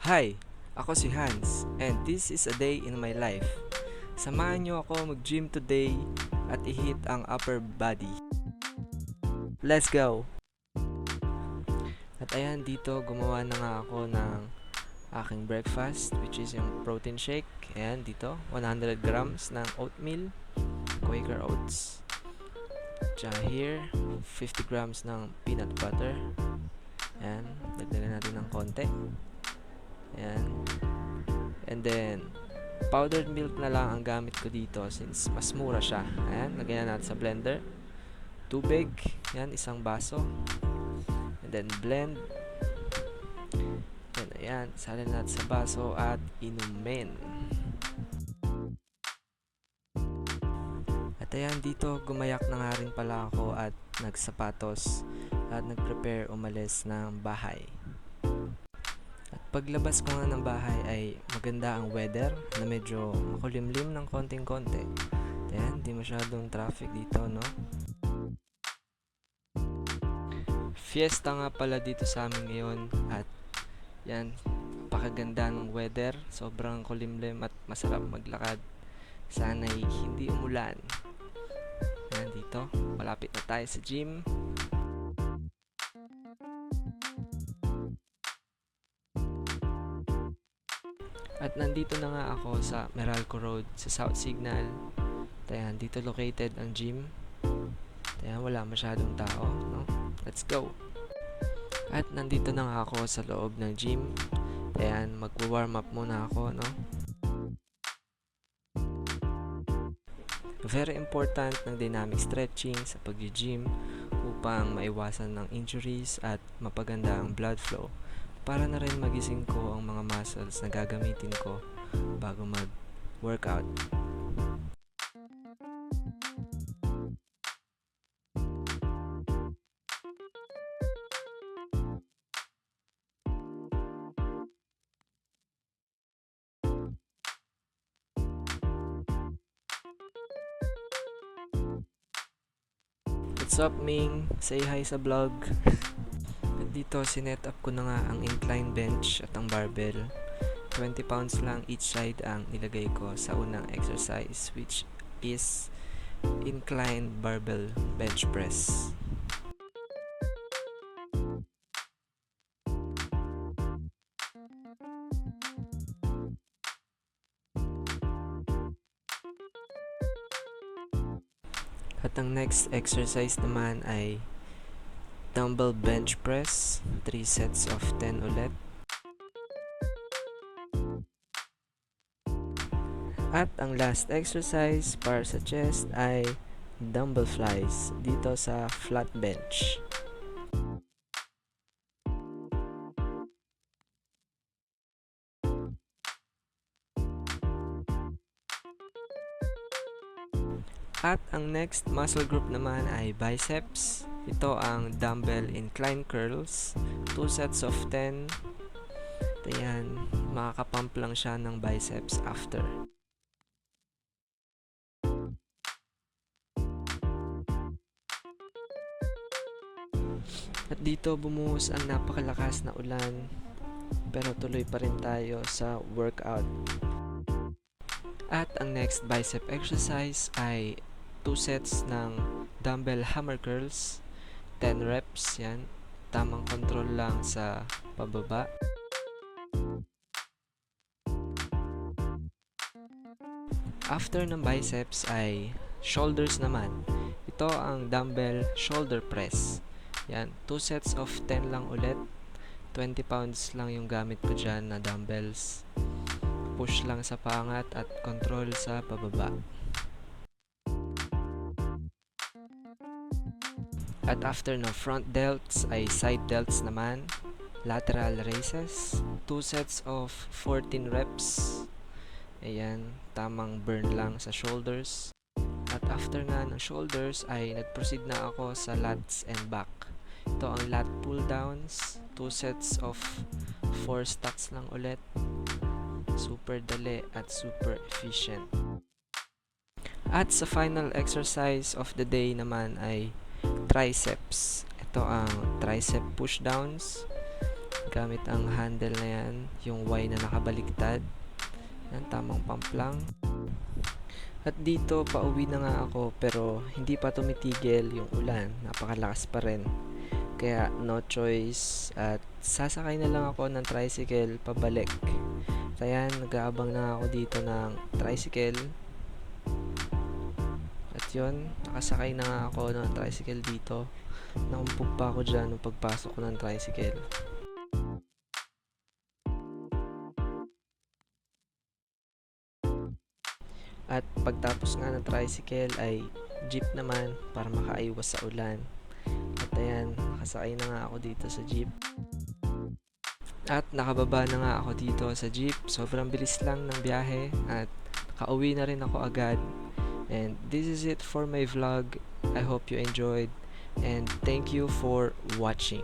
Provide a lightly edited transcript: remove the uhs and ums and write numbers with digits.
Hi! Ako si Hans, and this is a day in my life. Samahan niyo ako mag-gym today at i-hit ang upper body. Let's go! At ayan, dito gumawa na nga ako ng aking breakfast, which is yung protein shake. Ayan, dito, 100 grams ng oatmeal, Quaker Oats. Tsaka here, 50 grams ng peanut butter. Ayan, dagdagan natin ng konti. Ayan. And then, powdered milk na lang ang gamit ko dito since mas mura siya. Ayan, lagyan na natin sa blender. Tubig, yan, isang baso. And then blend. And ayan, salin natin sa baso at inumin. At ayan, dito gumayak na nga rin pala ako at nagsapatos at nagprepare umalis ng bahay. At paglabas ko nga ng bahay ay maganda ang weather na medyo makulimlim ng konting-konti. Ayan, di masyadong traffic dito, no? Fiesta nga pala dito sa amin ngayon at yan, napakaganda ng weather. Sobrang kulimlim at masarap maglakad. Sana'y hindi umulan. Yan, dito, malapit na tayo sa gym. At nandito na nga ako sa Meralco Road sa South Signal. Ayan, dito located ang gym. Ayan, wala masyadong tao, no? Let's go! At nandito na nga ako sa loob ng gym. Ayan, magwa-warm up muna ako, no? Very important ng dynamic stretching sa pag-gym upang maiwasan ng injuries at mapaganda ang blood flow para na rin magising ko ang mga muscles na gagamitin ko bago mag-workout. What's up, Ming? Say hi sa vlog. At dito, sinet up ko na nga ang incline bench at ang barbell. 20 pounds lang each side ang nilagay ko sa unang exercise, which is incline barbell bench press. At ang next exercise naman ay dumbbell bench press, 3 sets of 10 ulit. At ang last exercise para sa chest ay dumbbell flies dito sa flat bench. At ang next muscle group naman ay biceps. Ito ang dumbbell incline curls, 2 sets of 10. Ayan, makakapump lang siya ng biceps after. At dito bumuhos ang napakalakas na ulan, pero tuloy pa rin tayo sa workout. At ang next bicep exercise ay 2 sets ng dumbbell hammer curls, 10 reps, yan. Tamang control lang sa pababa. After ng biceps ay shoulders naman. Ito ang dumbbell shoulder press. Yan, 2 sets of 10 lang ulit. 20 pounds lang yung gamit ko dyan na dumbbells. Push lang sa pangat at control sa pababa. At after ng front delts ay side delts naman. Lateral raises, 2 sets of 14 reps. Ayan, tamang burn lang sa shoulders. At after nga ng shoulders ay nag-proceed na ako sa lats and back. Ito ang lat pull downs, 2 sets of 4 stacks lang ulit. Super dali at super efficient. At sa final exercise of the day naman ay triceps. Ito ang tricep push downs. gamit ang handle na yan, yung Y na nakabaliktad. Yan, tamang pump lang. At dito, pauwi na nga ako pero hindi pa tumitigil yung ulan. Napakalakas pa rin. Kaya no choice at sasakay na lang ako ng tricycle pabalik. So yan, nag-aabang na ako dito ng tricycle. At yun, nakasakay na nga ako ng tricycle dito. Naumpog pa ako dyan nung pagpasok ko ng tricycle. At pagtapos nga ng tricycle ay jeep naman para makaiwas sa ulan. At ayan, nakasakay na nga ako dito sa jeep. At nakababa na nga ako dito sa jeep. Sobrang bilis lang ng biyahe at nakauwi na rin ako agad. And this is it for my vlog. I hope you enjoyed and thank you for watching.